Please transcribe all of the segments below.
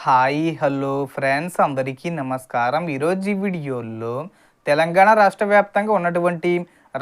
Hi hello friends అందరికీ నమస్కారం. ఈరోజు ఈ వీడియోలో తెలంగాణ రాష్ట్ర వ్యాప్తంగా ఉన్నటువంటి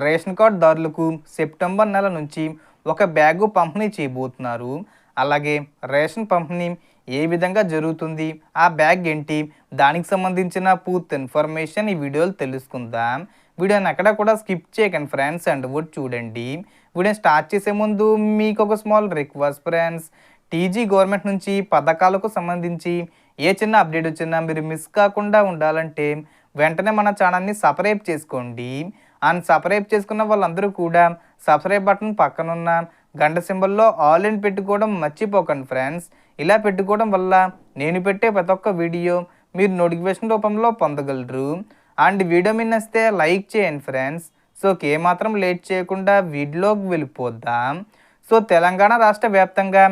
రేషన్ కార్డుదారులకు సెప్టెంబర్ నెల నుంచి ఒక బ్యాగు పంపిణీ చేయబోతున్నారు. అలాగే రేషన్ పంపిణీ ఏ విధంగా జరుగుతుంది, ఆ బ్యాగ్ ఏంటి, దానికి సంబంధించిన పూర్తి ఇన్ఫర్మేషన్ ఈ వీడియోలో తెలుసుకుందాం. వీడియోని ఎక్కడ కూడా స్కిప్ చేయకండి ఫ్రెండ్స్, అండ్ వుడ్ చూడండి. వీడియోని స్టార్ట్ చేసే ముందు మీకు ఒక small request friends, TG government నుంచి పథకాలకు సంబంధించి ఏ చిన్న అప్డేట్ వచ్చినా మీరు మిస్ కాకుండా ఉండాలంటే వెంటనే మన ఛానల్ని సబ్స్క్రైబ్ చేసుకోండి. అండ్ సబ్స్క్రైబ్ చేసుకున్న వాళ్ళందరూ కూడా సబ్స్క్రైబ్ బటన్ పక్కనున్న గంట సింబల్లో ఆల్ ఇన్ పెట్టుకోవడం మర్చిపోకండి ఫ్రెండ్స్. ఇలా పెట్టుకోవడం వల్ల నేను పెట్టే ప్రతి ఒక్క వీడియో మీరు నోటిఫికేషన్ రూపంలో పొందగలరు. అండ్ వీడియో మీద నచ్చితే లైక్ చేయండి ఫ్రెండ్స్. సో ఏమాత్రం లేట్ చేయకుండా వీడియోకి వెళ్ళిపోద్దాం. సో తెలంగాణ రాష్ట్ర వ్యాప్తంగా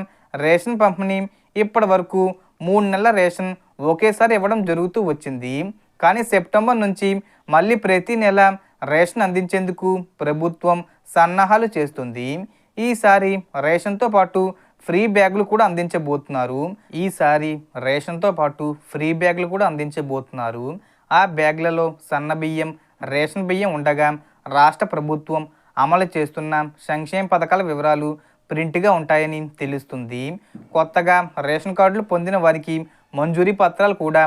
రేషన్ పంపిణీ ఇప్పటి వరకు 3 నెలల రేషన్ ఒకేసారి ఇవ్వడం జరుగుతూ వచ్చింది. కానీ సెప్టెంబర్ నుంచి మళ్ళీ ప్రతి నెల రేషన్ అందించేందుకు ప్రభుత్వం సన్నాహాలు చేస్తుంది. ఈసారి రేషన్తో పాటు ఫ్రీ బ్యాగులు కూడా అందించబోతున్నారు. ఆ బ్యాగులలో సన్న బియ్యం, రేషన్ బియ్యం ఉండగా రాష్ట్ర ప్రభుత్వం అమలు చేస్తున్న సంక్షేమ పథకాల వివరాలు ప్రింట్గా ఉంటాయని తెలుస్తుంది. కొత్తగా రేషన్ కార్డులు పొందిన వారికి మంజూరీ పత్రాలు కూడా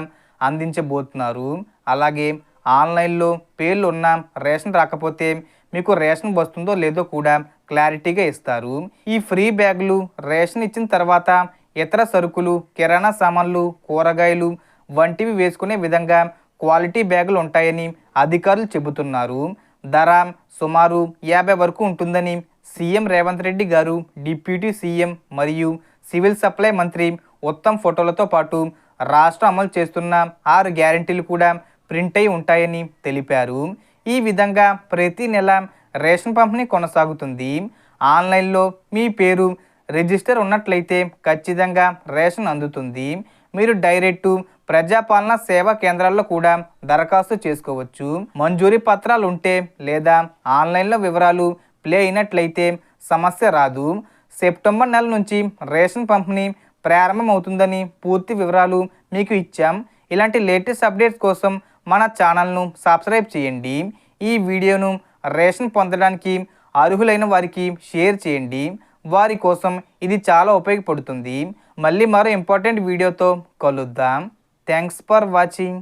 అందించబోతున్నారు. అలాగే ఆన్లైన్లో పేర్లు ఉన్న రేషన్ రాకపోతే మీకు రేషన్ వస్తుందో లేదో కూడా క్లారిటీగా ఇస్తారు. ఈ ఫ్రీ బ్యాగులు రేషన్ ఇచ్చిన తర్వాత ఇతర సరుకులు, కిరాణా సామాన్లు, కూరగాయలు వంటివి వేసుకునే విధంగా క్వాలిటీ బ్యాగులు ఉంటాయని అధికారులు చెబుతున్నారు. ధర సుమారు 50 వరకు ఉంటుందని సీఎం రేవంత్ రెడ్డి గారు, డిప్యూటీ సీఎం మరియు సివిల్ సప్లై మంత్రి ఉత్తమ్ ఫోటోలతో పాటు రాష్ట్రం అమలు చేస్తున్న 6 గ్యారెంటీలు కూడా ప్రింట్ అయి ఉంటాయని తెలిపారు. ఈ విధంగా ప్రతి నెల రేషన్ పంపిణీ కొనసాగుతుంది. ఆన్లైన్లో మీ పేరు రిజిస్టర్ ఉన్నట్లయితే ఖచ్చితంగా రేషన్ అందుతుంది. మీరు డైరెక్టు ప్రజాపాలన సేవా కేంద్రాల్లో కూడా దరఖాస్తు చేసుకోవచ్చు. మంజూరీ పత్రాలు ఉంటే లేదా ఆన్లైన్లో వివరాలు ప్లే అయినట్లయితే సమస్య రాదు. సెప్టెంబర్ నెల నుంచి రేషన్ పంపిణీ ప్రారంభమవుతుందని పూర్తి వివరాలు మీకు ఇచ్చాం. ఇలాంటి లేటెస్ట్ అప్డేట్స్ కోసం మన ఛానల్ను సబ్స్క్రైబ్ చేయండి. ఈ వీడియోను రేషన్ పొందడానికి అర్హులైన వారికి షేర్ చేయండి. వారి కోసం ఇది చాలా ఉపయోగపడుతుంది. మళ్ళీ మరో ఇంపార్టెంట్ వీడియోతో కలుద్దాం. Thanks for watching.